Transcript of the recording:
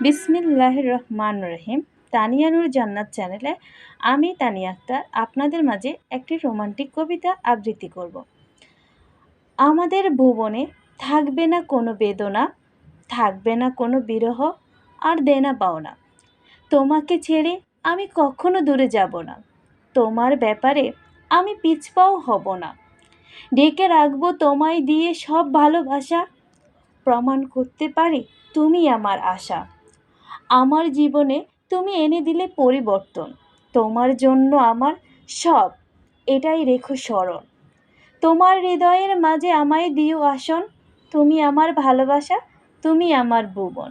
বিসমিল্লাহির রহমান রহিম। তানিয়া নূর জান্নাত চ্যানেলে আমি তানিয়া আক্তার আপনাদের মাঝে একটি রোমান্টিক কবিতা আবৃত্তি করব। আমাদের ভুবনে থাকবে না কোনো বেদনা, থাকবে না কোনো বিরহ আর দেনা পাওনা। তোমাকে ছেড়ে আমি কখনো দূরে যাব না, তোমার ব্যাপারে আমি পিছপাও হব না। ডেকে রাখবো তোমায় দিয়ে সব ভালোবাসা, প্রমাণ করতে পারি তুমি আমার আশা। আমার জীবনে তুমি এনে দিলে পরিবর্তন, তোমার জন্য আমার সব, এটাই রেখো স্মরণ। তোমার হৃদয়ের মাঝে আমায় দিও আসন, তুমি আমার ভালোবাসা, তুমি আমার ভুবন।